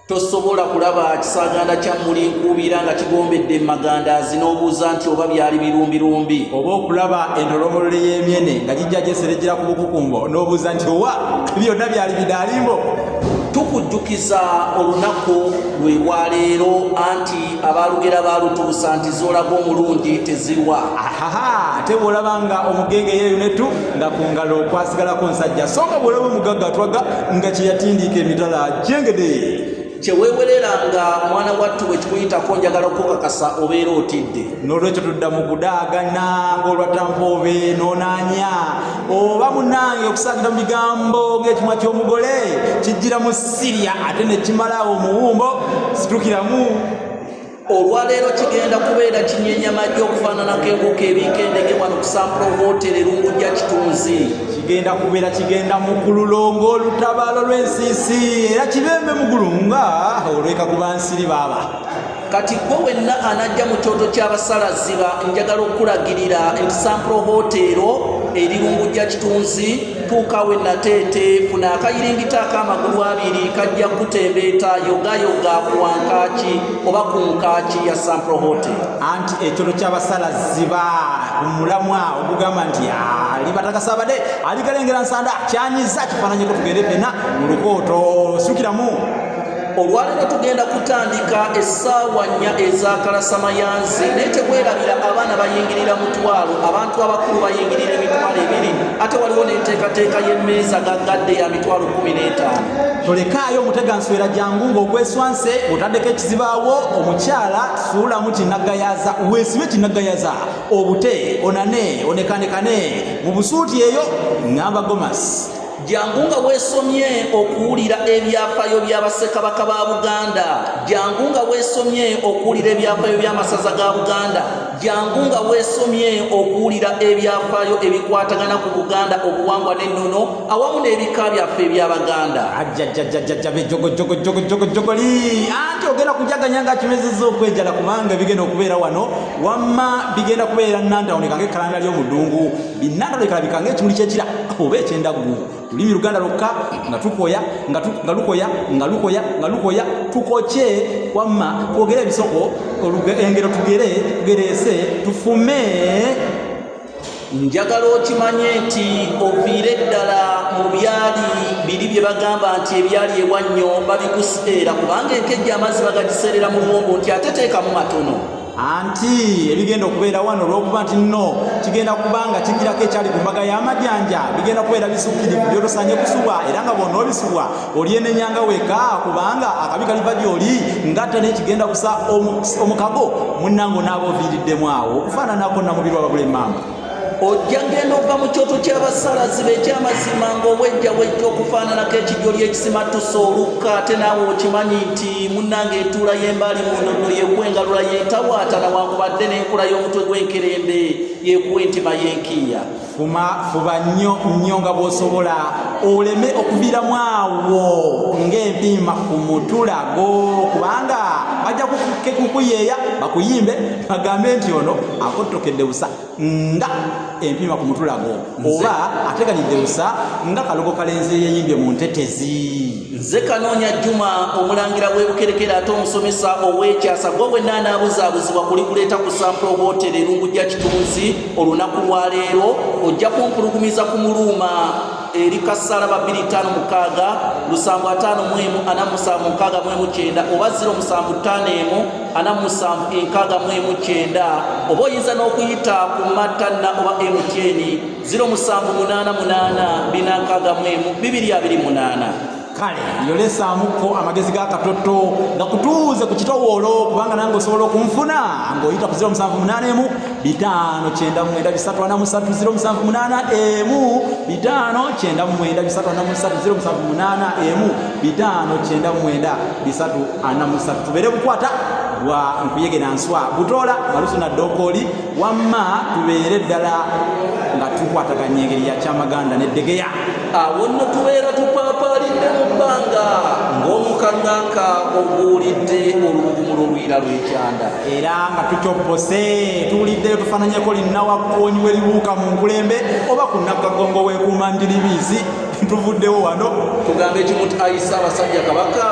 tosobola kulaba kisaganda kya muli nkuubira nga kigombedde Magandaazi n'obuuza nti oba byali birumbi oba okulaba entolomolole y'emyene nga gijja gyeserejjera ku bukukumbo n'obuuza nti owa byonna byali bidaalimbo. Tukujjukiza olunaku lwe lwaleero anti abalugera baalutuusa nti zoolaga omulungi tezirwa. Ate bw'olaba nga omugenge yeeyonetu nga ku ngalo kwasigalako nsajja so nga bw'olaba omugagga atwaga nga kye yatindiika emitala jengede. Kyeweewereranga mwana wattu bwe kikuyitako njagala okukakasa obeera otidde. N'olwekyo tudda mu kudaagana ng'olwatampa obe n'onaanya oba munnange okusagira mu bigambo ng'ekimwa ky'omugole kijjira mu Siriya ate ne kimalawo omuwumbo situkiramu. Olwaleero kigenda kubeera kinyenyamajja okufaananako ebuuka ebiikendege wano ku Sampro Hotel Rungujja Kitunzi. Kigenda mu kululongo olutabaalo lw'ensiisi era kibembe mugulunga olweka kuba nsiri baaba. Kati gwe wenna anajja mu kyoto ky'abasalaziba njagala okulagirira nti Sampro Hotel eri Rungujja Kitunzi tuuka we nateete funa akayiringita ak'amagulu abiri kajja kutembeeta yogayoga ku wankaaki oba ku nkaaki ya Sampro Hotel. Anti ekyoto ky'abasalaziba omulamwa ogugamba nti alibatakasabade aligalengera nsanda kyanyiza kifaananyeko tugende fena mu lukooto sukiramu. Olwaleero tugenda kutandika essaawa 4 ez'akalasamayanzi naye tebwerabira abaana bayingirira mutwalo abantu abakulu bayingirira emitwalo 2 ate waliwo n'enteekateeka y'emmeeza gaggadde ya mitwalo 15. Tolekaayo omuteganswera jangu ng'ogweswanse otaddeko ekizibaawo omukyala suulamu kinaggayaza weesibe kinaggayaza obute onane onekanekane mu busuuti eyo ngamba Gomasi. Jangu nga weesomye okuwulira ebyafaayo by'Abassekabaka ba Buganda, jangu nga weesomye okuwulira ebyafaayo by'amasaza ga Buganda, jangu nga weesomye okuwulira ebyafaayo ebikwatagana ku Buganda obuwangwa n'ennono awamu n'ebika byaffe eby'Abaganda. Ajjajjajjajja jogoli anti ogenda kujaganya nga kimezezza okwejala kubanga bigenda okubeera wano wamma bigenda kubeera Nantawuni kange ekkalanda ly'omudungu binnantawuni kalabika ekimuli kyekira oba ekyendaggu lulimi Luganda lukka nga tukoya nga lukoya tukoche wamma twogere ebisoko engero tugereese tufume. Njagala okimanye nti oviire ddala mu byali biri bye bagamba nti ebyali ewannyo babikuseera kubanga enkejja amazzi bagagiseerera mu luwombo nti ate teekamu matono. Anti ebigenda okubeera wano olw'okuba nti nno kigenda kubanga kigirako ekyali ku mbaga y'amajjanja bigenda kubeera bisukkirivu by'otosanye kusubwa era nga bwonna obisubwa olyenenyanga weka kubanga akabi kaliva gy'oli ngatte n'ekigenda kusa omukago munnango n'aba oviiriddemu awo okufaananako namubiri wababula emmamba. Ojja ngenda ova mu kyoto ky'abasalaziba eky'amazima ng'owejja okufaananako ekijoli ekisimatusa olukka ate naawe okimanyi nti munnange entuula y'embaali mu nnono yeekwengalula yeetawaatana wankubadde n'enkula y'omutwe gw'enkerembe yeekuwa entima y'enkiya. Fuba nnyo nga bw'osobola oleme okuviiramu awo ng'empiima ku mutulago kubanga bajja kukuyeeya bakuyimbe bagambe nti ono akottokedde busa nga empiima ku mutulago oba ateganidde busa nga kalogo kalenzi yeeyimbye mu ntetezi. Nze Kanoonya Juma omulangira w'ebukerekera ate omusomesa ow'ekyasa gwe bwenna anaabuzaabuzibwa kulikuleeta ku Sampro Hotel Rungujja Kitunzi olunaku lwa leero ojja kumpulugumiza ku Muluuma eri Kasaraba 256 751 oba 0751 47 oba oyinza n'okuyita ku Matanna oba MTN 0788 461 kale yolesaamuko amagezi ga katoto gakutuuze ku kitowoolo kubanga nange osobola okunfuna ng'oyita ku 0781 599 347 tubeere bukwata lwa nkuyege nanswa butola malusu na dokoli wamma tubeere ddala nga tukwataganya engeri ya Kyamaganda n'eddegeya awo nno tubeera tupaapaalidde mu bbanga ng'omukaŋŋanka oguwulidde olubugumu lw'olwira lw'ekyanda era nga tukyopose tuwuliddeyo tufaananyeko linnawakkoonyi we libuuka mu nkulembe oba ku Nakagongo w'ekuuma ndiribiizi tuvuddewo wano tugambe ekimu ti ayisa abasajja kabaka